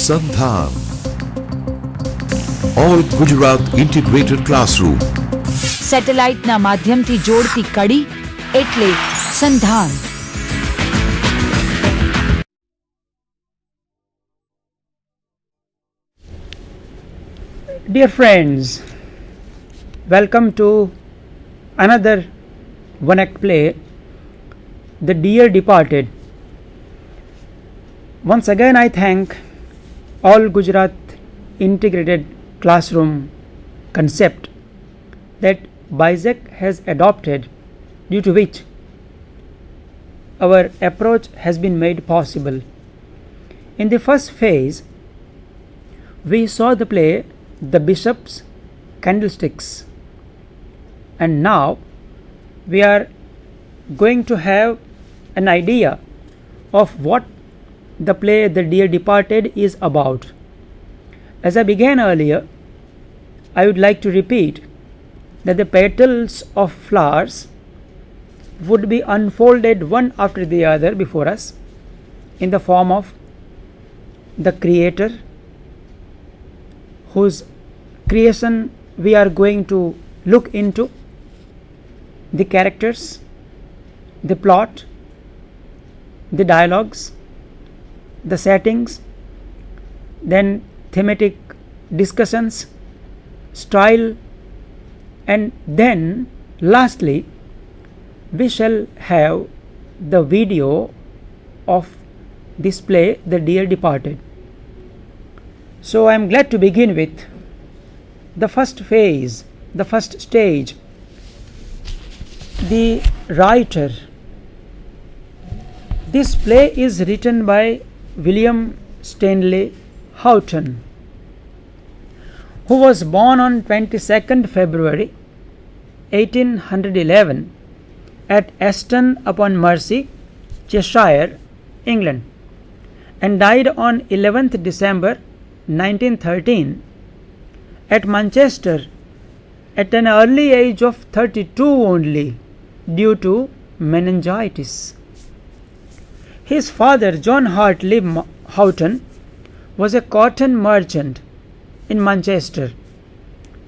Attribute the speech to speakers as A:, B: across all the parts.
A: Sandhan. All Gujarat Integrated Classroom.
B: સેટેલાઇટના માધ્યમથી જોડતી કડી એટલે સંધાન.
C: Dear friends, welcome to another one-act play, The Dear Departed. Once again I thank all Gujarat Integrated Classroom concept that Agic has adopted, due to which our approach has been made possible. In the first phase, we saw the play The Bishop's Candlesticks, and now we are going to have an idea of what the play The Dear Departed is about. As I began earlier, I would like to repeat that the petals of flowers would be unfolded one after the other before us in the form of the Creator, whose creation we are going to look into, the characters, the plot, the dialogues, the settings, then thematic discussions, style, and then lastly we shall have the video of this play The Dear Departed. So I am glad to begin with the first phase, the first stage, the writer. This play is written by William Stanley Houghton, who was born on 22nd February 1811 at Aston upon Mersey, Cheshire, England, and died on 11th December 1913 at Manchester at an early age of 32 only, due to meningitis. His father, John Hartley Houghton, was a cotton merchant in Manchester.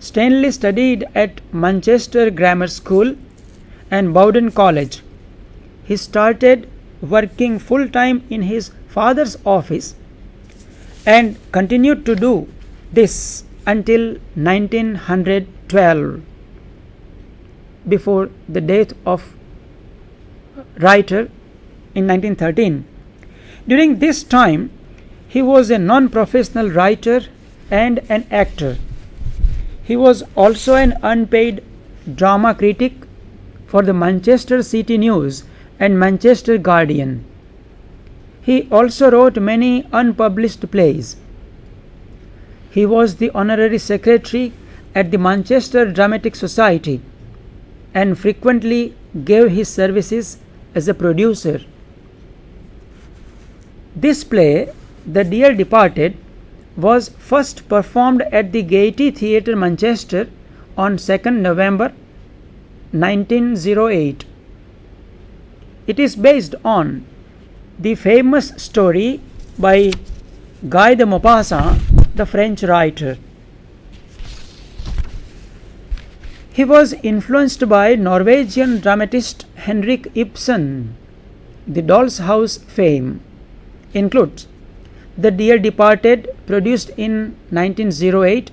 C: Stanley studied at Manchester Grammar School and Bowdoin College. He started working full-time in his father's office and continued to do this until 1912, before the death of writer in 1913. During this time, he was a non-professional writer and an actor. He was also an unpaid drama critic for the Manchester City News and Manchester Guardian. He also wrote many unpublished plays. He was the honorary secretary at the Manchester Dramatic Society and frequently gave his services as a producer. This play, The Dear Departed, was first performed at the Gaiety Theatre, Manchester on 2nd November 1908. It is based on the famous story by Guy de Maupassant, the French writer. He was influenced by Norwegian dramatist Henrik Ibsen. The Doll's House fame includes The Dear Departed, produced in 1908,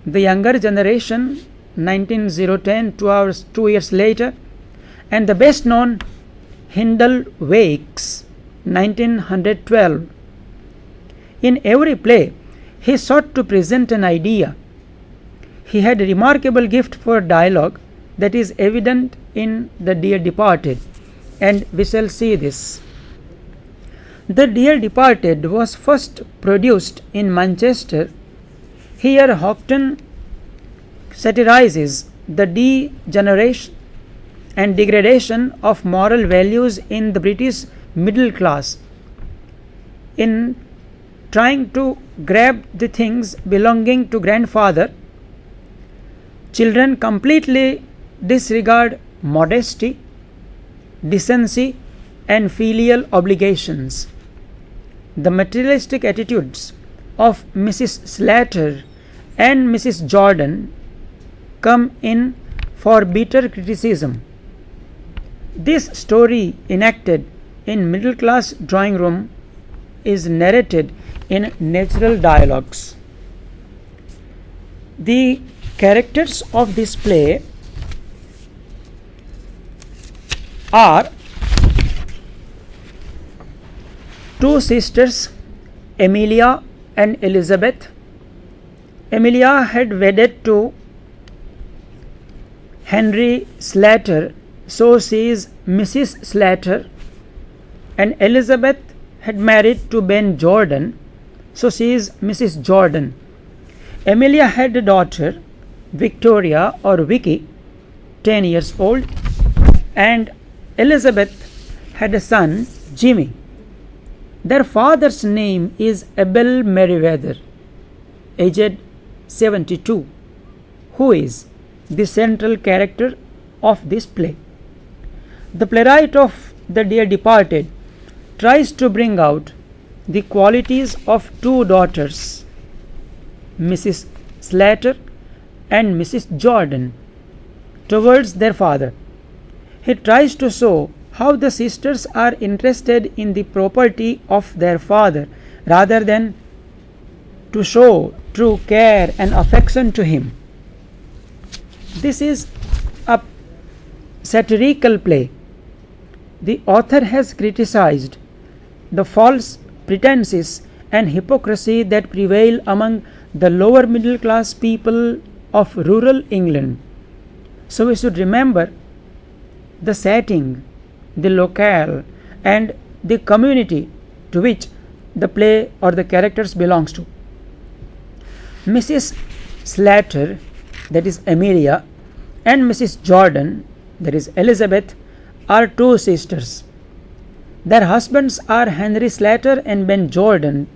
C: The Younger Generation 1910, 2 years later, and the best known Hindle Wakes 1912. In every play, he sought to present an idea. He had a remarkable gift for dialogue that is evident in The Dear Departed, and we shall see this. The Dear Departed was first produced in Manchester. Here Houghton satirizes the degeneration and degradation of moral values in the British middle class. In trying to grab the things belonging to grandfather, children completely disregard modesty, decency, and filial obligations. The materialistic attitudes of Mrs. Slater and Mrs. Jordan come in for bitter criticism. This story, enacted in middle class drawing room, is narrated in natural dialogues. The characters of this play are two sisters, Amelia and Elizabeth. Amelia had wedded to Henry Slater, so she is Mrs. Slater, and Elizabeth had married to Ben Jordan, so she is Mrs. Jordan. Amelia had a daughter, Victoria or Vicky, 10 years old, and Elizabeth had a son, Jimmy. Their father's name is Abel Merriweather, aged 72, who is the central character of this play. The playwright of The Dear Departed tries to bring out the qualities of two daughters, Mrs. Slater and Mrs. Jordan, towards their father. He tries to show how the sisters are interested in the property of their father rather than to show true care and affection to him. This is a satirical play. The author has criticized the false pretenses and hypocrisy that prevail among the lower middle class people of rural England. So we should remember the setting, the locale, and the community to which the play or the characters belongs to. Mrs. Slater, that is Amelia, and Mrs. Jordan, that is Elizabeth, are two sisters. Their husbands are Henry Slater and Ben Jordan.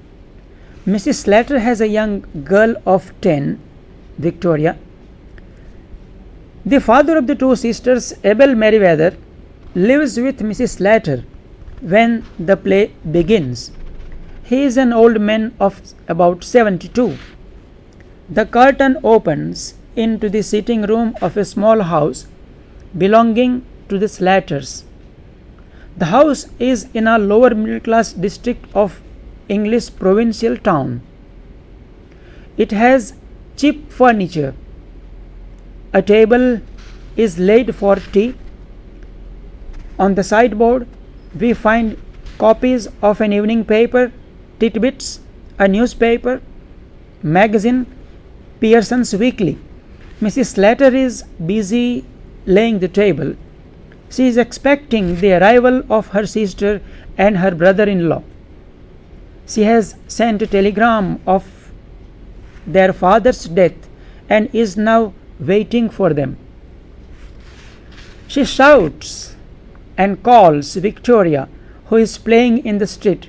C: Mrs. Slater has a young girl of 10, Victoria. The father of the two sisters, Abel Merriweather, lives with Mrs. Slater when the play begins. He is an old man of about 72. The curtain opens into the sitting room of a small house belonging to the Slaters. The house is in a lower middle class district of English provincial town. It has cheap furniture. A table is laid for tea. On the sideboard, we find copies of an evening paper, Titbits, a newspaper, magazine, Pearson's Weekly. Mrs. Slater is busy laying the table. She is expecting the arrival of her sister and her brother-in-law. She has sent a telegram of their father's death and is now waiting for them. She shouts and calls Victoria, who is playing in the street.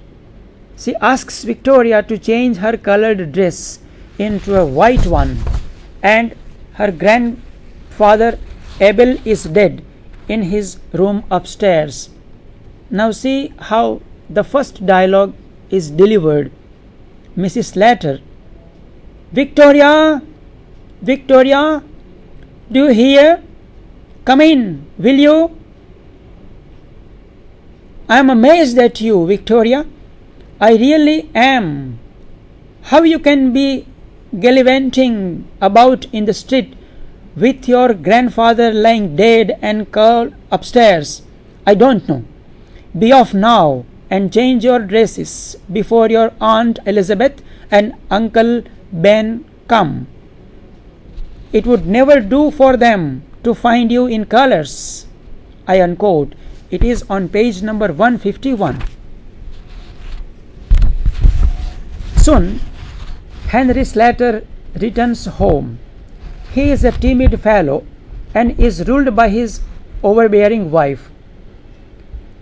C: She asks Victoria to change her colored dress into a white one, and her grandfather Abel is dead in his room upstairs. Now see how the first dialogue is delivered. Mrs. Slater: Victoria, Victoria, do you hear? Come in, will you? I am amazed at you, Victoria. I really am. How you can be gallivanting about in the street with your grandfather lying dead and curled upstairs, I don't know. Be off now and change your dresses before your Aunt Elizabeth and Uncle Ben come. It would never do for them to find you in colors. I unquote. It is on page number 151. Soon, Henry Slater returns home. He is a timid fellow and is ruled by his overbearing wife.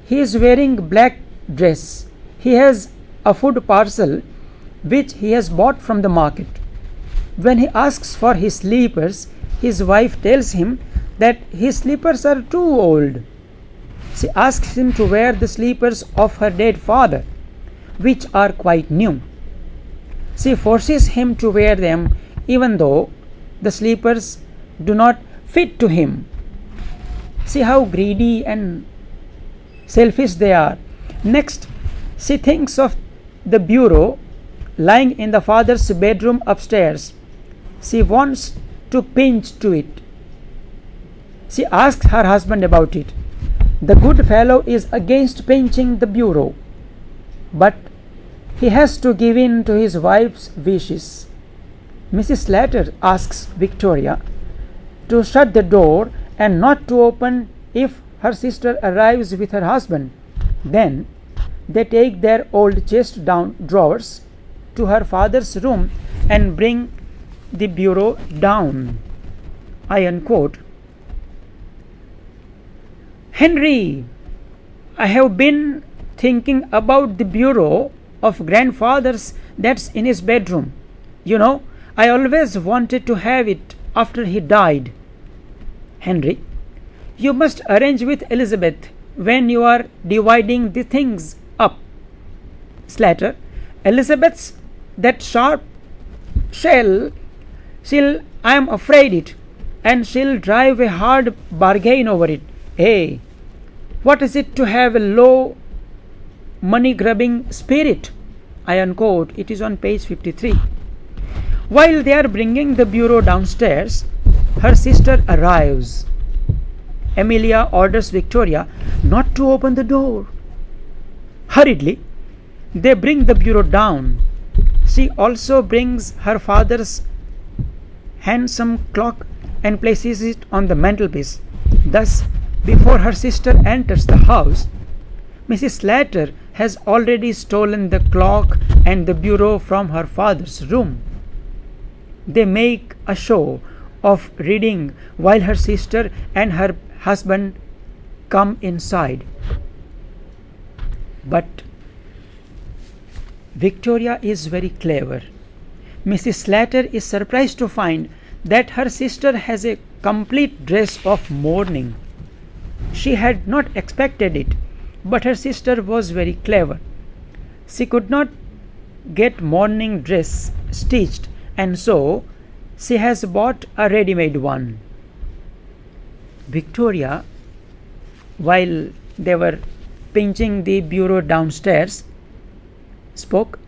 C: He is wearing black dress. He has a food parcel which he has bought from the market. When he asks for his slippers, his wife tells him that his slippers are too old. She asks him to wear the slippers of her dead father, which are quite new. She forces him to wear them even though the slippers do not fit to him. See how greedy and selfish they are. Next, she thinks of the bureau lying in the father's bedroom upstairs. She wants to pinch to it. She asks her husband about it. The good fellow is against pinching the bureau, but he has to give in to his wife's wishes. Mrs. Slater asks Victoria to shut the door and not to open if her sister arrives with her husband. Then they take their old chest down drawers to her father's room and bring the bureau down. I unquote. Henry, I have been thinking about the bureau of grandfather's that's in his bedroom. You know, I always wanted to have it after he died. Henry, you must arrange with Elizabeth when you are dividing the things up. Slater, Elizabeth's that sharp she'll I am afraid it, and she'll drive a hard bargain over it. Hey, what is it to have a low money grubbing spirit? I unquote. It is on page 53. While they are bringing the bureau downstairs, her sister arrives. Amelia orders Victoria not to open the door. Hurriedly, they bring the bureau down. She also brings her father's handsome clock and places it on the mantelpiece. Thus, before her sister enters the house, Mrs. Slater has already stolen the clock and the bureau from her father's room. They make a show of reading while her sister and her husband come inside. But Victoria is very clever. Mrs. Slater is surprised to find that her sister has a complete dress of mourning. She had not expected it, but her sister was very clever. She could not get mourning dress stitched, and so she has bought a ready-made one. Victoria, while they were pinching the bureau downstairs, spoke.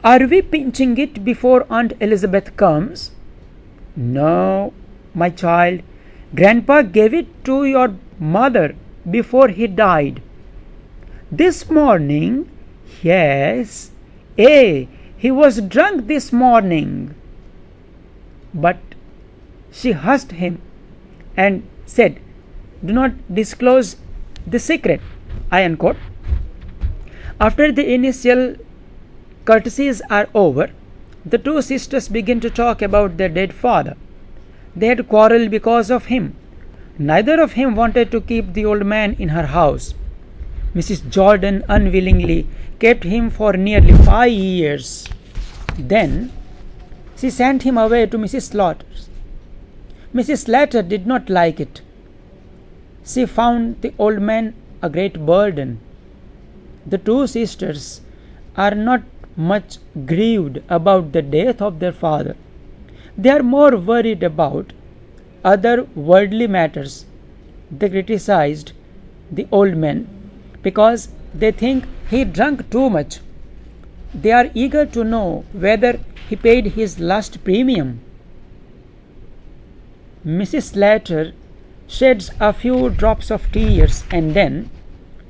C: Are we pinching it before Aunt Elizabeth comes? No, my child. Grandpa gave it to your mother before he died. This morning? Yes. He was drunk this morning. But she hushed him and said, do not disclose the secret. I unquote. After the initial courtesies are over, the two sisters begin to talk about their dead father. They had quarreled because of him. Neither of them wanted to keep the old man in her house. Mrs. Jordan unwillingly kept him for nearly 5 years. Then she sent him away to Mrs. Slaughter's. Mrs. Slater did not like it. She found the old man a great burden. The two sisters are not much grieved about the death of their father. They are more worried about other worldly matters. They criticized the old man because they think he drank too much. They are eager to know whether he paid his last premium. Mrs. Slater sheds a few drops of tears and then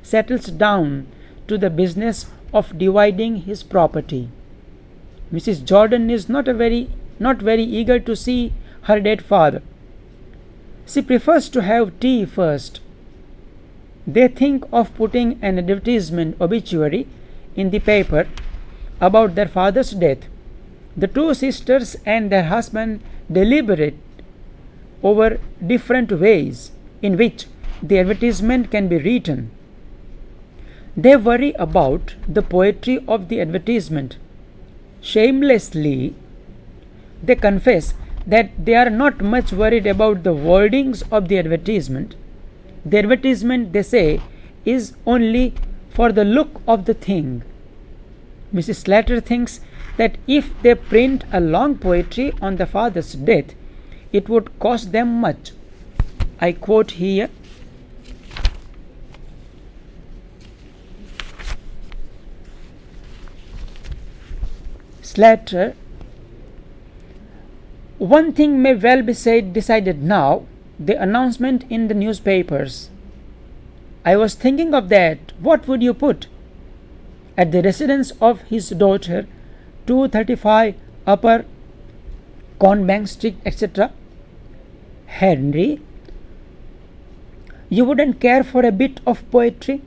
C: settles down to the business of dividing his property. Mrs. Jordan is not very eager to see her dead father. She prefers to have tea first. They think of putting an advertisement obituary in the paper about their father's death. The two sisters and their husband deliberate over different ways in which the advertisement can be written. They worry about the poetry of the advertisement. Shamelessly, they confess that they are not much worried about the wordings of the advertisement. The advertisement, they say, is only for the look of the thing. Mrs. Slater thinks that if they print a long poetry on the father's death, it would cost them much. I quote here, Slater, one thing may well be decided now, the announcement in the newspapers. I was thinking of that. What would you put? At the residence of his daughter, 235 Upper Cornbank Street, etc. Henry, you wouldn't care for a bit of poetry?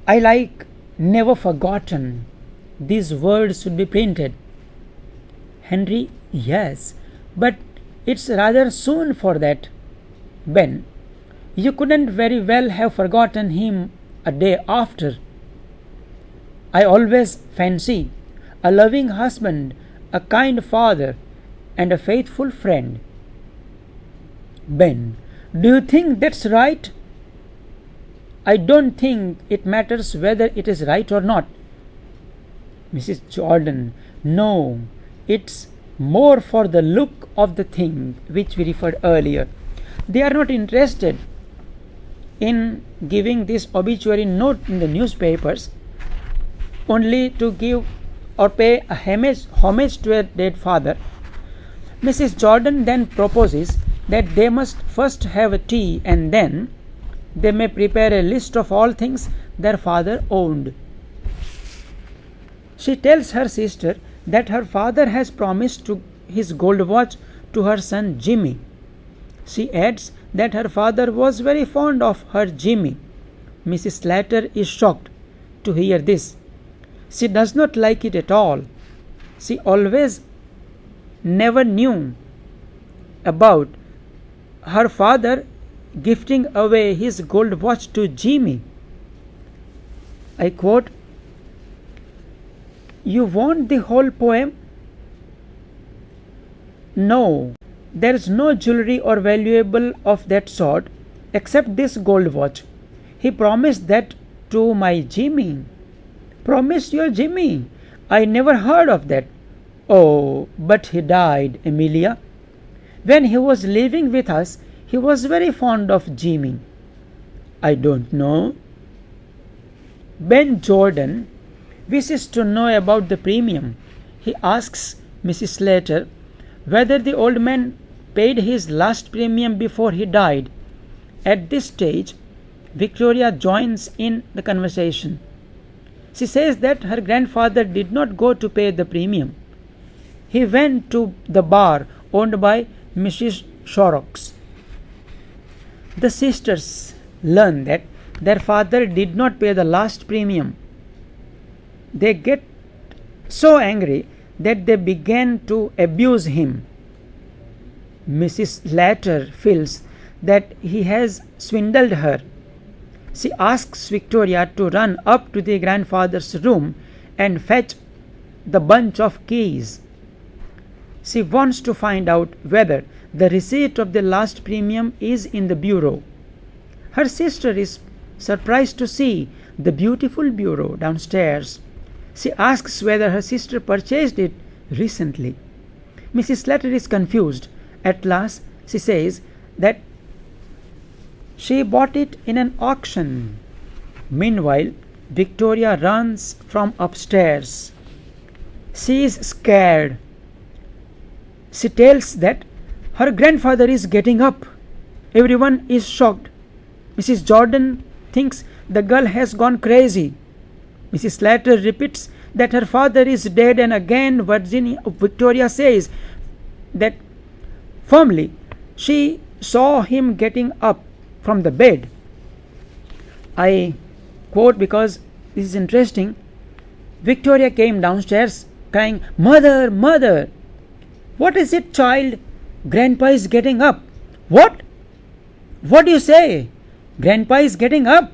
C: I like never forgotten. These words should be printed. Henry, yes, but it's rather soon for that. Ben, you couldn't very well have forgotten him a day after. I always fancy a loving husband, a kind father, and a faithful friend. Ben, do you think that's right? I don't think it matters whether it is right or not. Mrs. Jordan, no, it's more for the look of the thing which we referred earlier. They are not interested in giving this obituary note in the newspapers only to give or pay a homage to a dead father. Mrs. Jordan then proposes that they must first have a tea and then they may prepare a list of all things their father owned. She tells her sister that her father has promised to his gold watch to her son Jimmy. She adds that her father was very fond of her Jimmy. Mrs. Slater is shocked to hear this. She does not like it at all. She always never knew about her father gifting away his gold watch to Jimmy. I quote, you want the whole poem? No, there is no jewelry or valuable of that sort except this gold watch. He promised that to my Jimmy. Promised your Jimmy? I never heard of that. Oh, but he died, Amelia. When he was living with us, he was very fond of Jimmy. I don't know. Ben Jordan wishes to know about the premium. He asks Mrs. Slater whether the old man paid his last premium before he died. At this stage, Victoria joins in the conversation. She says that her grandfather did not go to pay the premium. He went to the bar owned by Mrs. Shorrocks. The sisters learn that their father did not pay the last premium. They get so angry that they began to abuse him. Mrs. Slater feels that he has swindled her. She asks Victoria to run up to the grandfather's room and fetch the bunch of keys. She wants to find out whether the receipt of the last premium is in the bureau. Her sister is surprised to see the beautiful bureau downstairs. She asks whether her sister purchased it recently. Mrs. Slater is confused. At last, she says that she bought it in an auction. Meanwhile, Victoria runs from upstairs. She is scared. She tells that her grandfather is getting up. Everyone is shocked. Mrs. Jordan thinks the girl has gone crazy. Mrs. Slater repeats that her father is dead, and again Victoria says that firmly she saw him getting up from the bed. I quote because this is interesting. Victoria came downstairs crying, "Mother, mother!" "What is it, child? Grandpa is getting up." "What? What do you say? Grandpa is getting up?"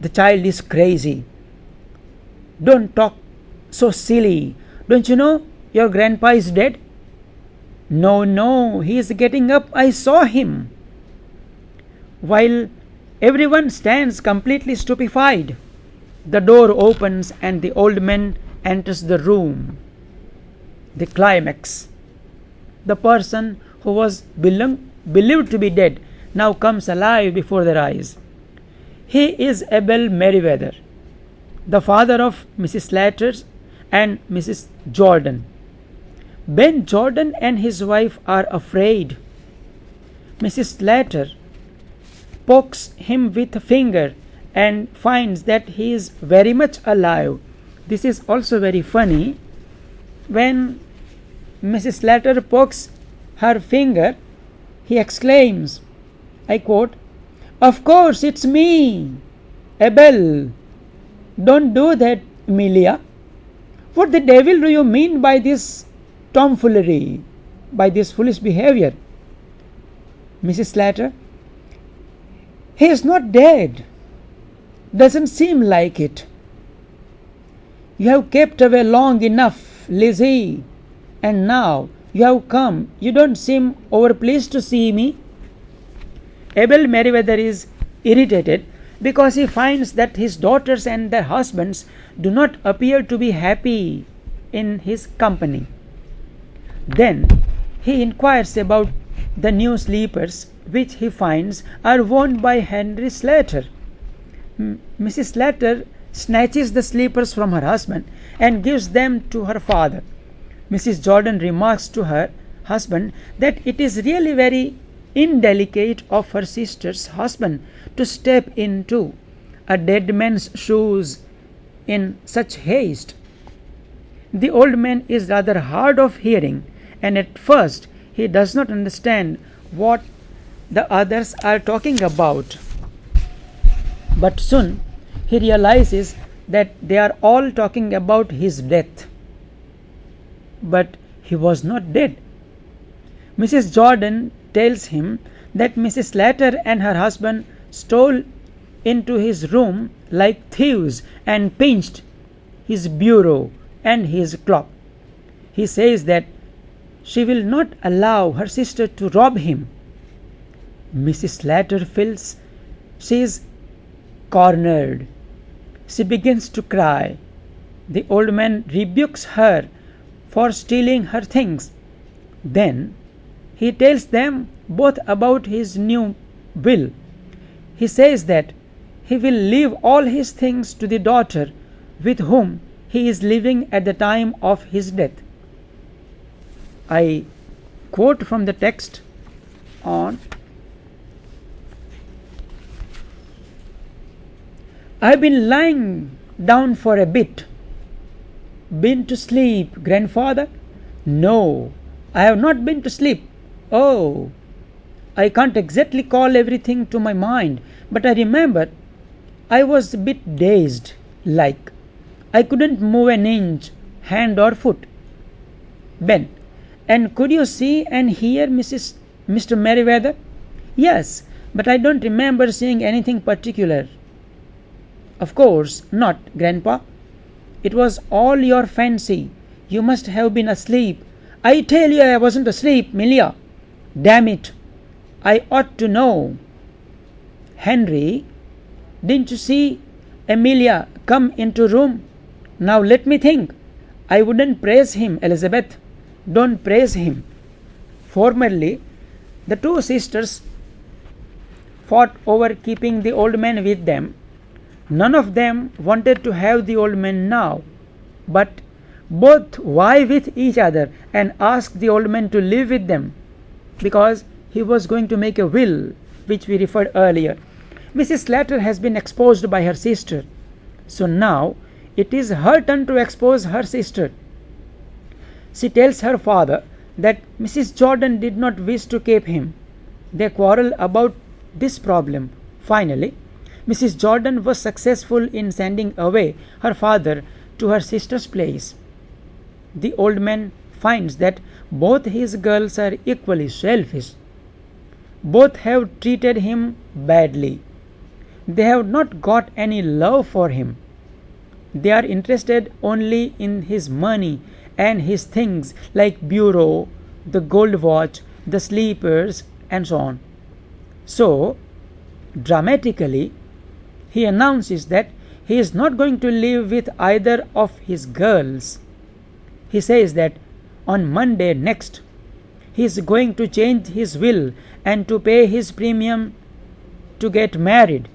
C: "The child is crazy." "Don't talk so silly. Don't you know your grandpa is dead?" No, he is getting up. I saw him." While everyone stands completely stupefied, the door opens and the old man enters the room. the climax. The person who was believed to be dead now comes alive before their eyes. He is Abel Merriweather, the father of Mrs. Slater and Mrs. Jordan. Ben Jordan and his wife are afraid. Mrs. Slater pokes him with a finger and finds that he is very much alive. This is also very funny. When Mrs. Slater pokes her finger, he exclaims, I quote, "Of course, it's me, Abel. Don't do that, Amelia. What the devil do you mean by this tomfoolery, by this foolish behavior?" Mrs. Slater, "He is not dead. Doesn't seem like it. You have kept away long enough, Lizzie, and now you have come. You don't seem overpleased to see me." Abel Merriweather is irritated because he finds that his daughters and their husbands do not appear to be happy in his company. Then he inquires about the new sleepers, which he finds are worn by Henry Slater. Mrs. Slater snatches the sleepers from her husband and gives them to her father. Mrs. Jordan remarks to her husband that it is really very indelicate of her sister's husband to step into a dead man's shoes in such haste. The old man is rather hard of hearing, and at first he does not understand what the others are talking about. But soon he realizes that they are all talking about his death. But he was not dead. Mrs. Jordan tells him that Mrs. Slater and her husband stole into his room like thieves and pinched his bureau and his clock. He says that she will not allow her sister to rob him. Mrs. Slater feels she is cornered. She begins to cry. The old man rebukes her for stealing her things. Then he tells them both about his new will. He says that he will leave all his things to the daughter with whom he is living at the time of his death. I quote from the text on, "I've been lying down for a bit." "Been to sleep, grandfather?" "No, I have not been to sleep." "Oh, I can't exactly call everything to my mind, but I remember I was a bit dazed, like I couldn't move an inch, hand or foot." Ben, "And could you see and hear Mr. Merriweather?" "Yes, but I don't remember seeing anything particular." "Of course not, Grandpa. It was all your fancy. You must have been asleep." "I tell you I wasn't asleep, Melia. Damn it, I ought to know." "Henry, didn't you see Amelia come into room? Now let me think." "I wouldn't praise him, Elizabeth. Don't praise him." Formerly, the two sisters fought over keeping the old man with them. None of them wanted to have the old man now, but both vie with each other and asked the old man to live with them because he was going to make a will, which we referred earlier. Mrs. Slater has been exposed by her sister, so now it is her turn to expose her sister. She tells her father that Mrs. Jordan did not wish to keep him. They quarrel about this problem. Finally, Mrs. Jordan was successful in sending away her father to her sister's place. The old man finds that both his girls are equally selfish. Both have treated him badly. They have not got any love for him. They are interested only in his money and his things like bureau, the gold watch, the sleepers, and so on. So, dramatically, he announces that he is not going to live with either of his girls. He says that on Monday next, he is going to change his will and to pay his premium to get married.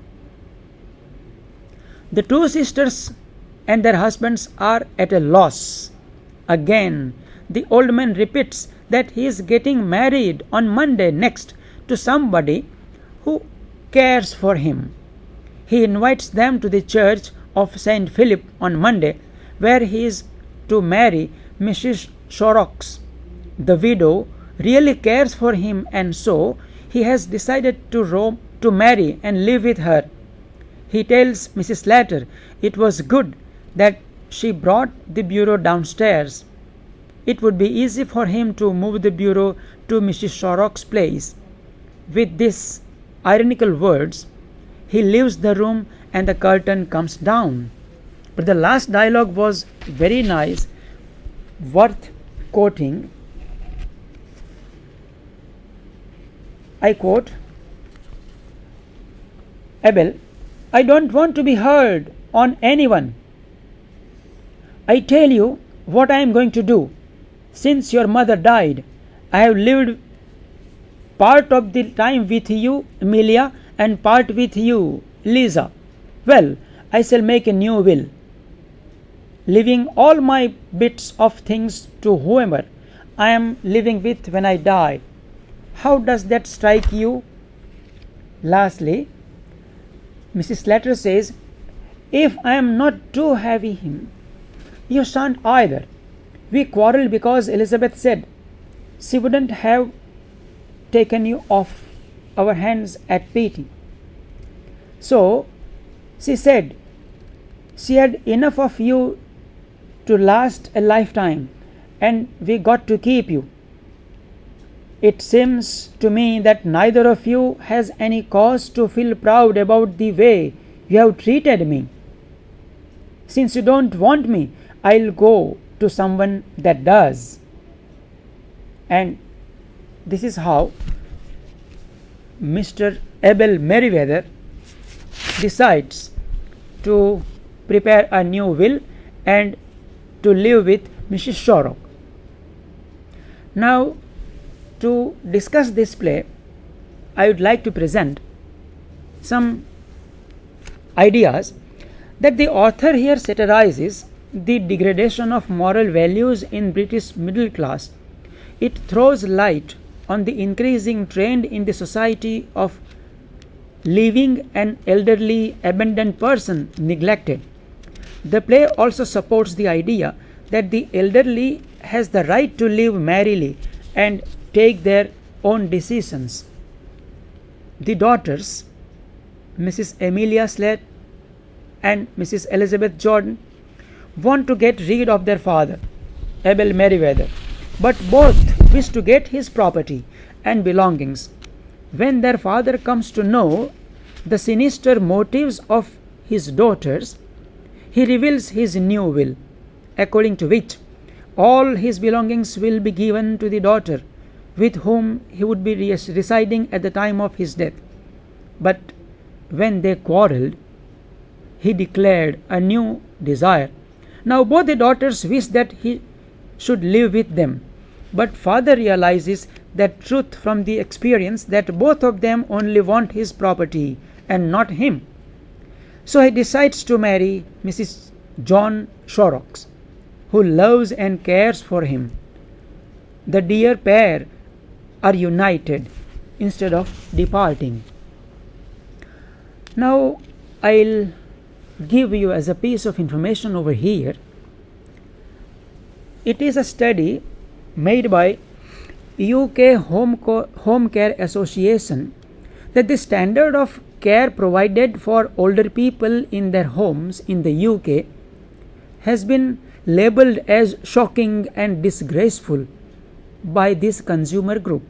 C: The two sisters and their husbands are at a loss. Again, the old man repeats that he is getting married on Monday next to somebody who cares for him. He invites them to the church of St. Philip on Monday, where he is to marry Mrs. Shorrocks. The widow really cares for him, and so he has decided to marry and live with her. He tells Mrs. Slater it was good that she brought the bureau downstairs. It would be easy for him to move the bureau to Mrs. Shorrock's place. With these ironical words, he leaves the room and the curtain comes down. But the last dialogue was very nice, worth quoting. I quote, Abel, I don't want to be heard on anyone. I tell you what I am going to do. Since your mother died, I have lived part of the time with you, Amelia, and part with you, Lisa. Well, I shall make a new will, leaving all my bits of things to whoever I am living with when I die. How does that strike you? Lastly, Mrs. Slater says, if I am not too heavy him, you shan't either. We quarrelled because Elizabeth said she wouldn't have taken you off our hands at Petey. So she said she had enough of you to last a lifetime, and we got to keep you. It seems to me that neither of you has any cause to feel proud about the way you have treated me. Since you don't want me, I'll go to someone that does. And this is how Mr. Abel Merriweather decides to prepare a new will and to live with Mrs. Shorrock. Now, to discuss this play, I would like to present some ideas that the author here satirizes the degradation of moral values in British middle class. It throws light on the increasing trend in the society of leaving an elderly abandoned person neglected. The play also supports the idea that the elderly has the right to live merrily and take their own decisions. The daughters, Mrs. Amelia Slater and Mrs. Elizabeth Jordan, want to get rid of their father, Abel Merriweather, but both wish to get his property and belongings. When their father comes to know the sinister motives of his daughters, he reveals his new will, according to which all his belongings will be given to the daughter with whom he would be residing at the time of his death. But when they quarrelled, he declared a new desire. Now both the daughters wish that he should live with them, but father realizes that truth from the experience that both of them only want his property and not him. So he decides to marry Mrs. John Shorrocks, who loves and cares for him. The dear pair are united instead of departing. Now I'll give you as a piece of information over here. It is a study made by UK Home Care Association that the standard of care provided for older people in their homes in the UK has been labelled as shocking and disgraceful by this consumer group.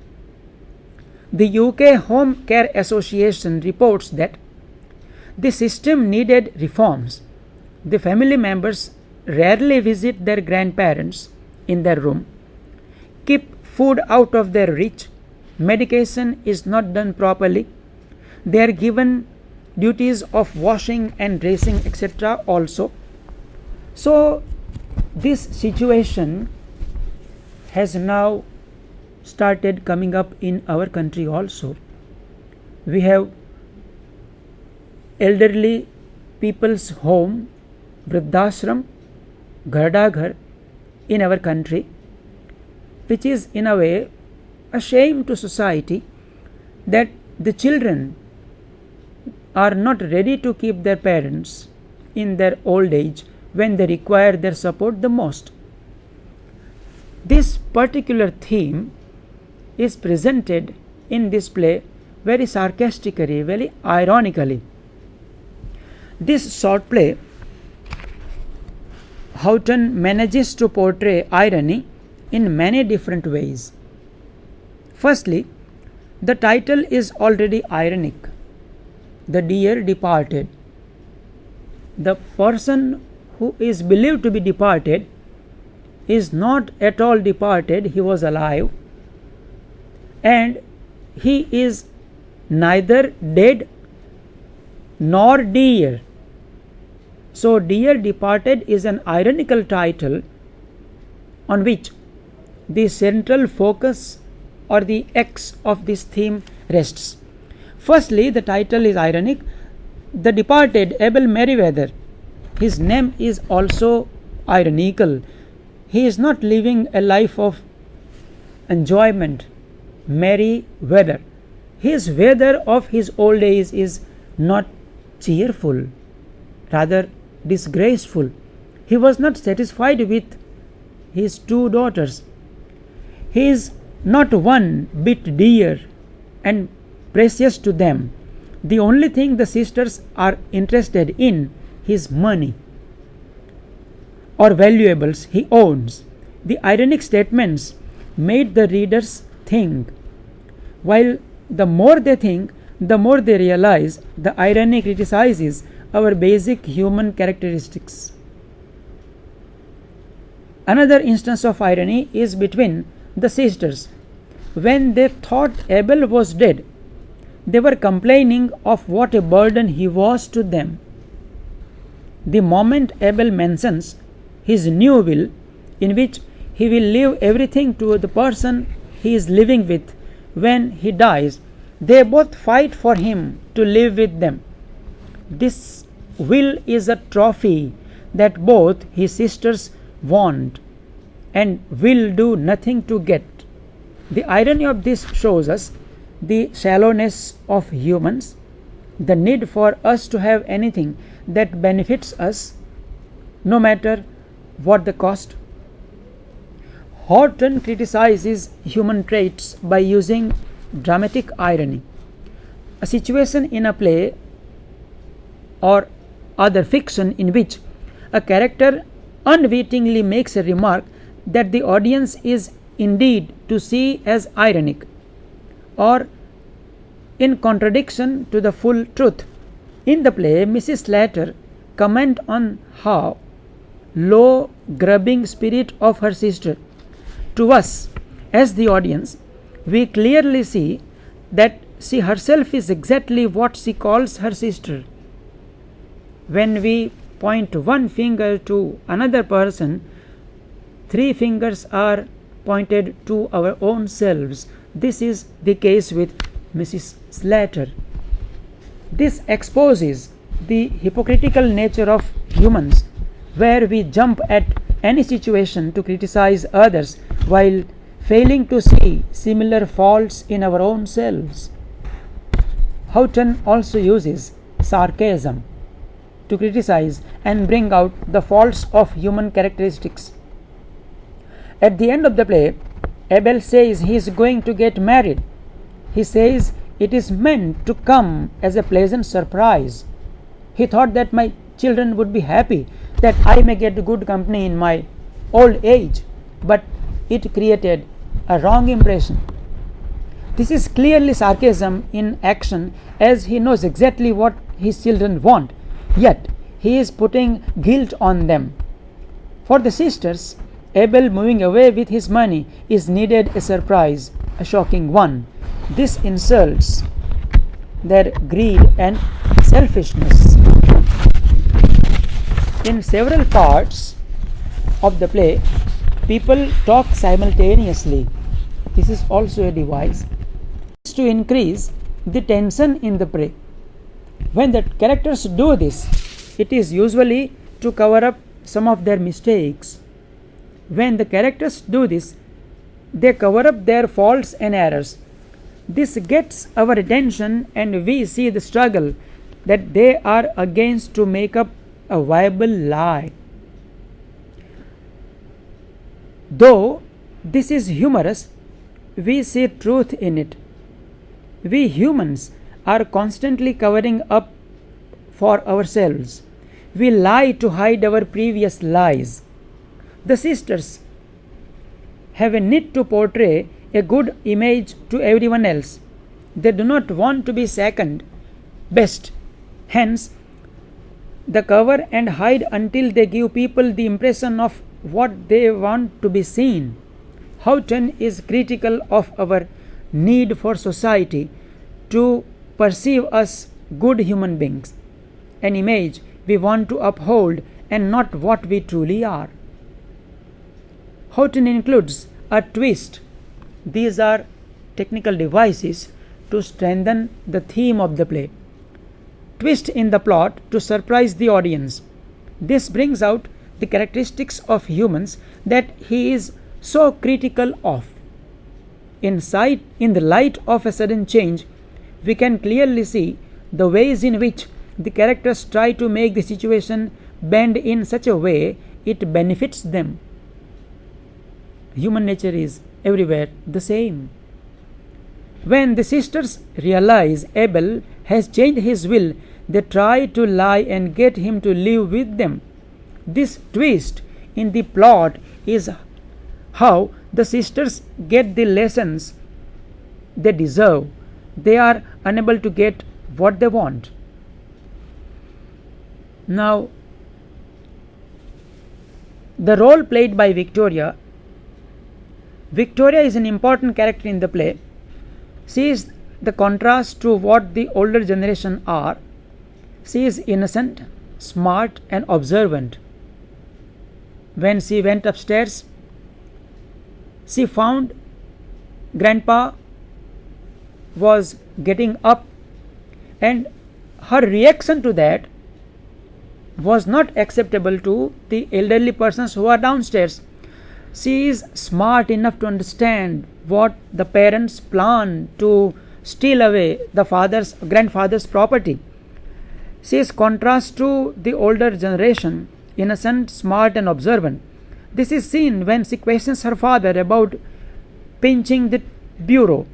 C: The UK Home Care Association reports that the system needed reforms. The family members rarely visit their grandparents in their room, keep food out of their reach, medication is not done properly, they are given duties of washing and dressing, etc. also. So this situation has now started coming up in our country also. We have elderly people's home, Vriddhashram, Gardaghar in our country, which is in a way a shame to society that the children are not ready to keep their parents in their old age when they require their support the most. This particular theme is presented in this play very sarcastically, very ironically. This short play, Houghton manages to portray irony in many different ways. Firstly, the title is already ironic. The dear departed. The person who is believed to be departed is not at all departed, he was alive, and he is neither dead nor dear. So, dear departed is an ironical title on which the central focus or the X of this theme rests. Firstly, the title is ironic. The departed, Abel Merriweather, his name is also ironical. He is not living a life of enjoyment, merry weather. His weather of his old age is not cheerful, rather disgraceful. He was not satisfied with his two daughters. He is not one bit dear and precious to them. The only thing the sisters are interested in is money or valuables he owns. The ironic statements made the readers think, while the more they think, the more they realize the irony criticizes our basic human characteristics. Another instance of irony is between the sisters. When they thought Abel was dead, they were complaining of what a burden he was to them. The moment Abel mentions his new will, in which he will leave everything to the person he is living with when he dies, they both fight for him to live with them. This will is a trophy that both his sisters want and will do nothing to get. The irony of this shows us the shallowness of humans, the need for us to have anything that benefits us, no matter what the cost. Houghton criticizes human traits by using dramatic irony. A situation in a play or other fiction in which a character unwittingly makes a remark that the audience is indeed to see as ironic or in contradiction to the full truth. In the play, Mrs. Slater comments on how low grubbing spirit of her sister. To us, as the audience, we clearly see that she herself is exactly what she calls her sister. When we point one finger to another person, three fingers are pointed to our own selves. This is the case with Mrs. Slater. This exposes the hypocritical nature of humans, where we jump at any situation to criticize others while failing to see similar faults in our own selves. Houghton also uses sarcasm to criticize and bring out the faults of human characteristics. At the end of the play, Abel says he is going to get married. He says it is meant to come as a pleasant surprise. He thought that my children would be happy that I may get good company in my old age, but it created a wrong impression. This is clearly sarcasm in action, as he knows exactly what his children want, yet he is putting guilt on them. For the sisters, Abel moving away with his money is needed a surprise, a shocking one. This insults their greed and selfishness. In several parts of the play, people talk simultaneously. This is also a device to increase the tension in the play. When the characters do this, it is usually to cover up some of their mistakes. When the characters do this, they cover up their faults and errors. This gets our attention and we see the struggle that they are against to make up a viable lie. Though this is humorous, we see truth in it. We humans are constantly covering up for ourselves. We lie to hide our previous lies. The sisters have a need to portray a good image to everyone else. They do not want to be second best. Hence, they cover and hide until they give people the impression of what they want to be seen. Houghton is critical of our need for society to perceive us good human beings, an image we want to uphold and not what we truly are. Houghton includes a twist. These are technical devices to strengthen the theme of the play. Twist in the plot to surprise the audience. This brings out the characteristics of humans that he is so critical of. In the light of a sudden change, we can clearly see the ways in which the characters try to make the situation bend in such a way it benefits them. Human nature is everywhere the same. When the sisters realize Abel has changed his will, they try to lie and get him to live with them. This twist in the plot is how the sisters get the lessons they deserve. They are unable to get what they want. Now, the role played by Victoria. Victoria is an important character in the play. She is the contrast to what the older generation are. She is innocent, smart, and observant. When she went upstairs, she found Grandpa was getting up, and her reaction to that was not acceptable to the elderly persons who are downstairs. She is smart enough to understand what the parents plan to steal away the grandfather's property. She is contrast to the older generation, innocent, smart, and observant. This is seen when she questions her father about pinching the bureau.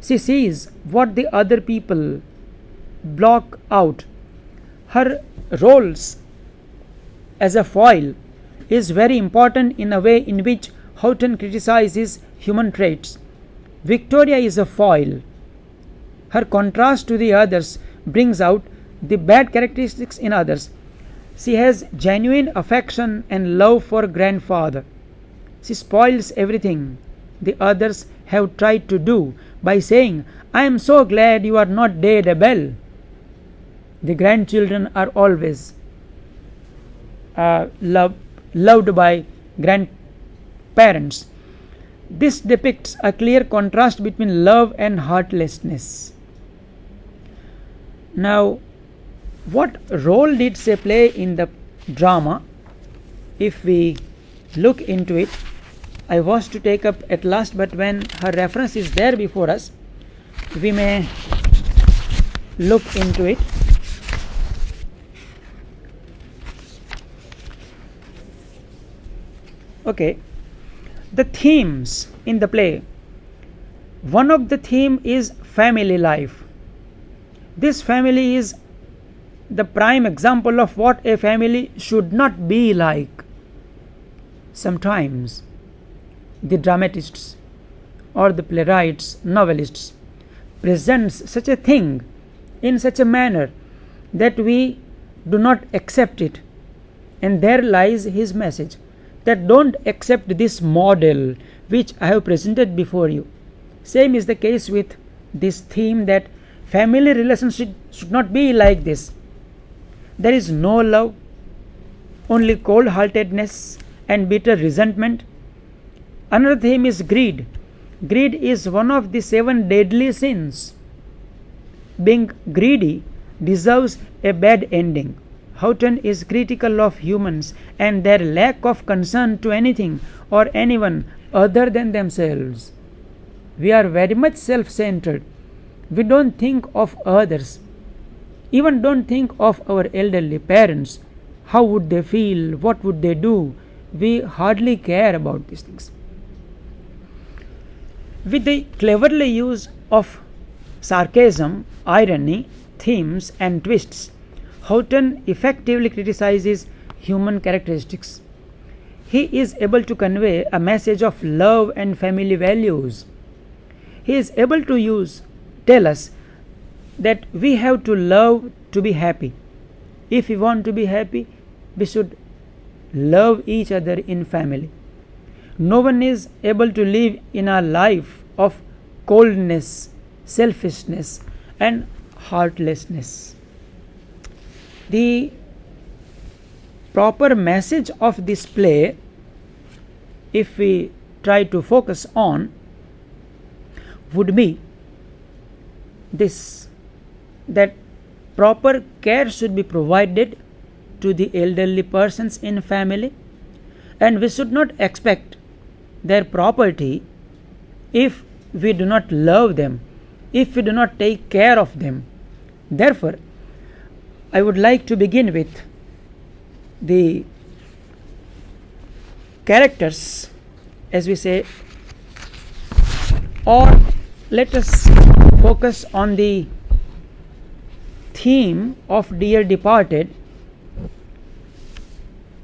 C: She sees what the other people block out. Her roles as a foil is very important in a way in which Houghton criticizes human traits. Victoria is a foil. Her contrast to the others brings out the bad characteristics in others. She has genuine affection and love for grandfather. She spoils everything the others have tried to do by saying, "I am so glad you are not dead, Abel." The grandchildren are always loved by grandparents. This depicts a clear contrast between love and heartlessness. Now, what role did she play in the drama? If we look into it, I was to take up at last, but when her reference is there before us, we may look into it. Okay, the themes in the play. One of the theme is family life. This family is the prime example of what a family should not be like. Sometimes the dramatists or the playwrights, novelists presents such a thing in such a manner that we do not accept it, and there lies his message, that don't accept this model which I have presented before you. Same is the case with this theme, that family relationship should not be like this. There is no love, only cold-heartedness and bitter resentment. Another theme is greed. Greed is one of the 7 deadly sins. Being greedy deserves a bad ending. Houghton is critical of humans and their lack of concern to anything or anyone other than themselves. We are very much self-centered. We don't think of others. Even don't think of our elderly parents. How would they feel? What would they do? We hardly care about these things. With the cleverly use of sarcasm, irony, themes, and twists, Houghton effectively criticizes human characteristics. He is able to convey a message of love and family values. He is able to tell us that we have to love to be happy. If we want to be happy, we should love each other in family. No one is able to live in a life of coldness, selfishness, and heartlessness. The proper message of this play, if we try to focus on, would be this: that proper care should be provided to the elderly persons in family, and we should not expect their property if we do not love them, if we do not take care of them. Therefore, I would like to begin with the characters, as we say, or let us focus on the theme of Dear Departed,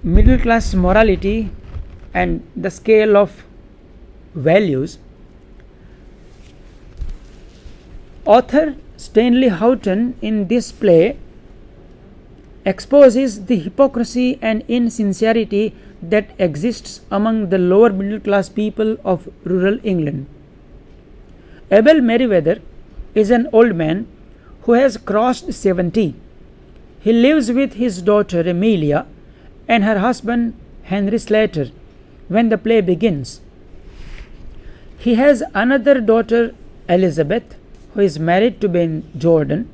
C: middle class morality and the scale of values. Author Stanley Houghton in this play exposes the hypocrisy and insincerity that exists among the lower middle class people of rural England. Abel Merriweather is an old man who has crossed 70. He lives with his daughter Amelia and her husband Henry Slater when the play begins. He has another daughter, Elizabeth, who is married to Ben Jordan.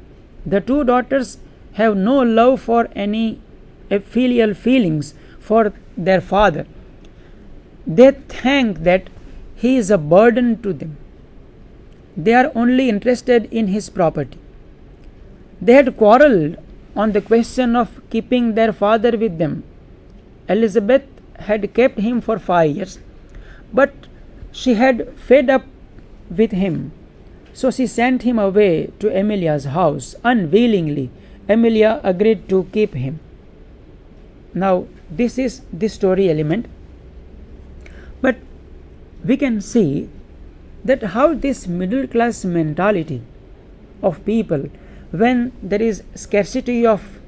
C: The two daughters have no love for any filial feelings for their father. They think that he is a burden to them. They are only interested in his property. They had quarreled on the question of keeping their father with them. Elizabeth had kept him for 5 years, but she had fed up with him, so she sent him away to Amelia's house. Unwillingly, Amelia agreed to keep him. Now, this is the story element, but we can see that how this middle class mentality of people, when there is scarcity of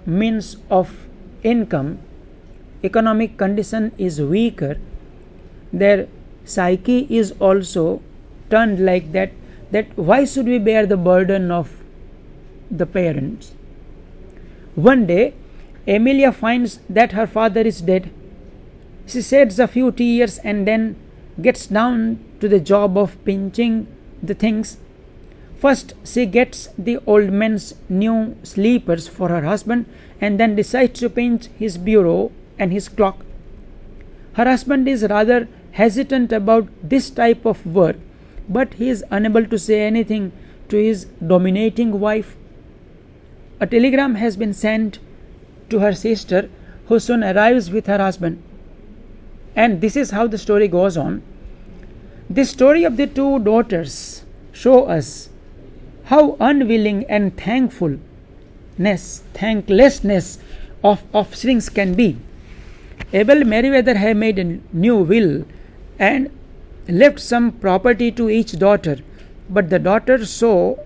C: means of income, economic condition is weaker, their psyche is also turned like that why should we bear the burden of the parents? One day Amelia finds that her father is dead. She sheds a few tears and then gets down to the job of pinching the things. First she gets the old man's new sleepers for her husband and then decides to pinch his bureau and his clock. Her husband is rather hesitant about this type of work, but he is unable to say anything to his dominating wife. A telegram has been sent to her sister, who soon arrives with her husband. And this is how the story goes on. The story of the two daughters show us how unwilling and thanklessness of offsprings can be. Abel Merriweather had made a new will and left some property to each daughter, but the daughters show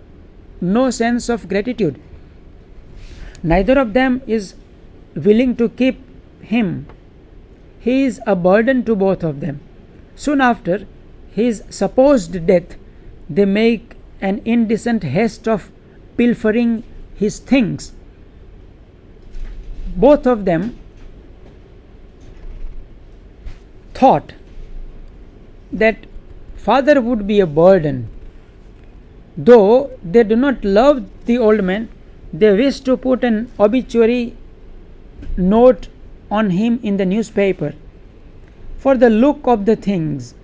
C: no sense of gratitude. Neither of them is willing to keep him. He is a burden to both of them. Soon after his supposed death, they make an indecent haste of pilfering his things. Both of them thought that father would be a burden. Though they do not love the old man, they wish to put an obituary note on him in the newspaper. For the look of the things,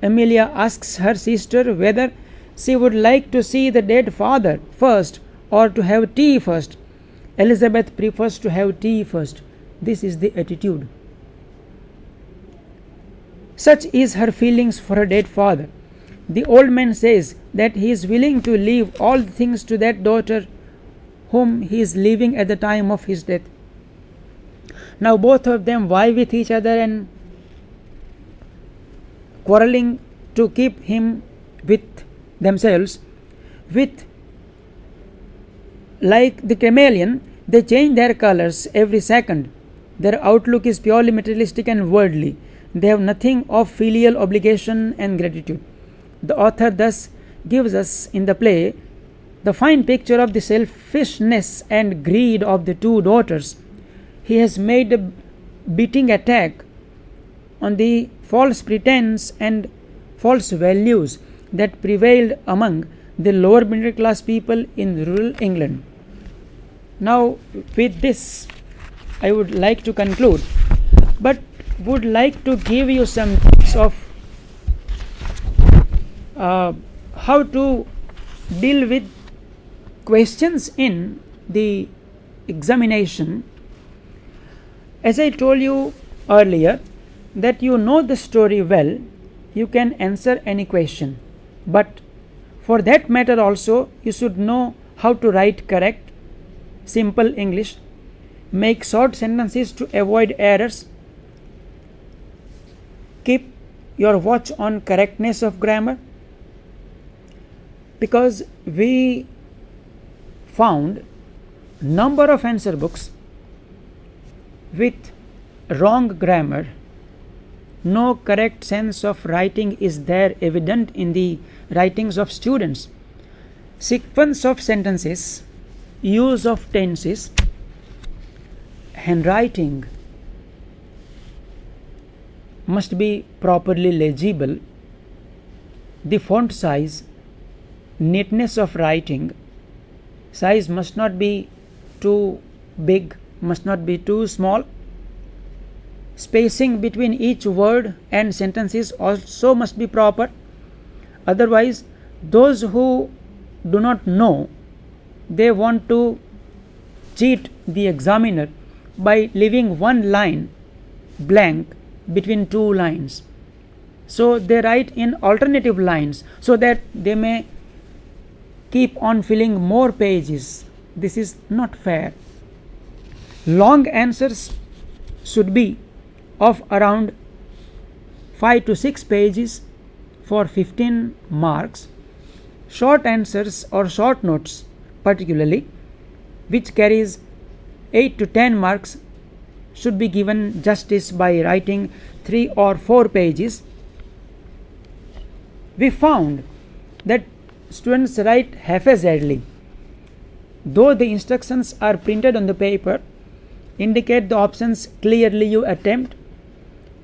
C: Amelia asks her sister whether she would like to see the dead father first or to have tea first. Elizabeth prefers to have tea first. This is the attitude. Such is her feelings for her dead father. The old man says that he is willing to leave all things to that daughter whom he is leaving at the time of his death. Now both of them vie with each other and quarreling to keep him with themselves. With like the chameleon, they change their colors every second. Their outlook is purely materialistic and worldly. They have nothing of filial obligation and gratitude. The author thus gives us in the play the fine picture of the selfishness and greed of the two daughters. He has made a beating attack on the false pretense and false values that prevailed among the lower middle class people in rural England. Now, with this, I would like to conclude, but would like to give you some tips of how to deal with questions in the examination. As I told you earlier, that you know the story well, you can answer any question. But for that matter also, you should know how to write correct, simple English, make short sentences to avoid errors, keep your watch on correctness of grammar, because we found number of answer books with wrong grammar. No correct sense of writing is there evident in the writings of students. Sequence of sentences, use of tenses, handwriting must be properly legible. The font size, neatness of writing, size must not be too big, must not be too small. Spacing between each word and sentences also must be proper. Otherwise, those who do not know, they want to cheat the examiner by leaving one line blank between two lines. So they write in alternative lines so that they may keep on filling more pages. This is not fair. Long answers should be of around 5 to 6 pages for 15 marks. Short answers or short notes particularly, which carries 8 to 10 marks, should be given justice by writing 3 or 4 pages. We found that students write haphazardly. Though the instructions are printed on the paper, indicate the options clearly you attempt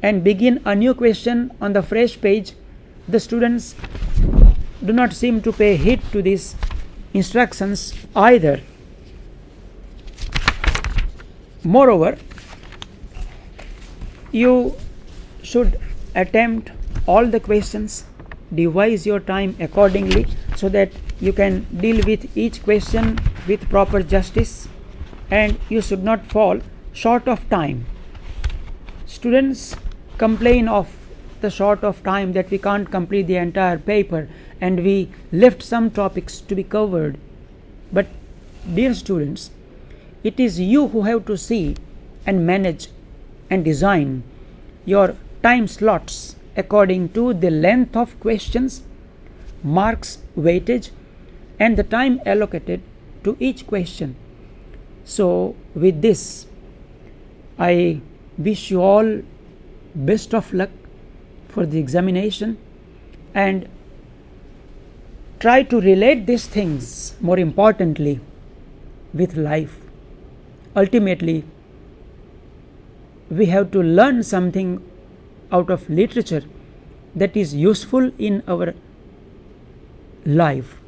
C: and begin a new question on the fresh page, the students do not seem to pay heed to these instructions either. Moreover, you should attempt all the questions, devise your time accordingly so that you can deal with each question with proper justice, and you should not fall short of time. Students complain of the short of time, that we can't complete the entire paper and we left some topics to be covered. But dear students, it is you who have to see and manage and design your time slots according to the length of questions, marks, weightage, and the time allocated to each question. So with this, I wish you all best of luck for the examination, and try to relate these things, more importantly, with life. Ultimately, we have to learn something out of literature that is useful in our life.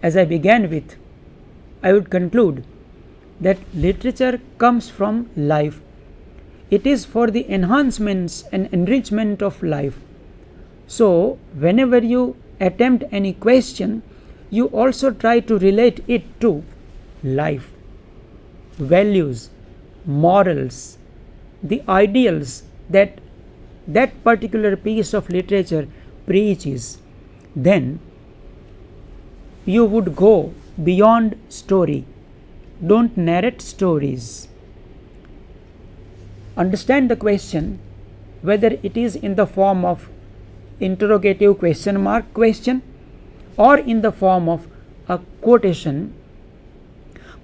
C: As I began with, I would conclude that literature comes from life. It is for the enhancements and enrichment of life. So, whenever you attempt any question, you also try to relate it to life, values, morals, the ideals that that particular piece of literature preaches. Then you would go beyond story. Don't narrate stories. Understand the question, whether it is in the form of interrogative question mark question or in the form of a quotation,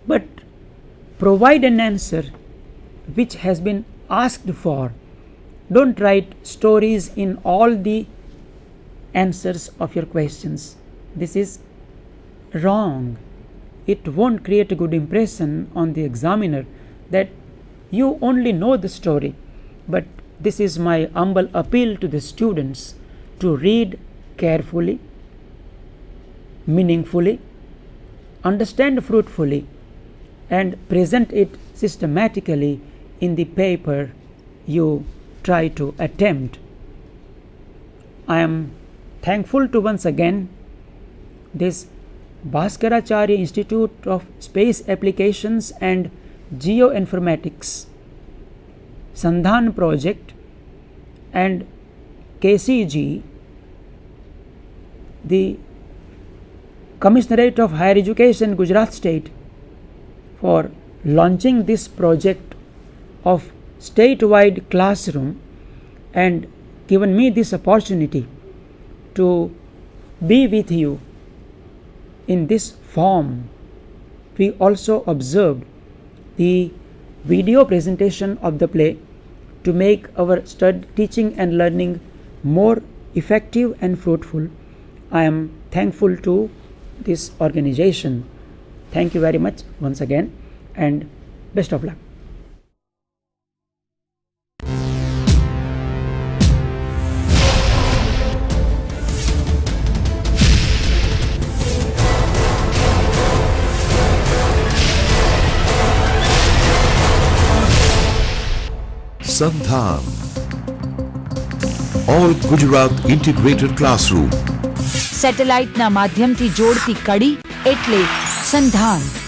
C: but provide an answer which has been asked for. Don't write stories in all the answers of your questions. This is wrong. It won't create a good impression on the examiner that you only know the story. But this is my humble appeal to the students to read carefully, meaningfully, understand fruitfully, and present it systematically in the paper you try to attempt. I am thankful to once again this Bhaskaracharya Institute of Space Applications and Geoinformatics, Sandhan project, and KCG, the Commissionerate of Higher Education, Gujarat State, for launching this project of statewide classroom and given me this opportunity to be with you in this form. We also observed the video presentation of the play to make our teaching and learning more effective and fruitful. I am thankful to this organization. Thank you very much once again, and best of luck.
A: Sandhan, All Gujarat Integrated Classroom.
B: સેટેલાઇટના માધ્યમથી જોડતી કડી એટલે સંધાન.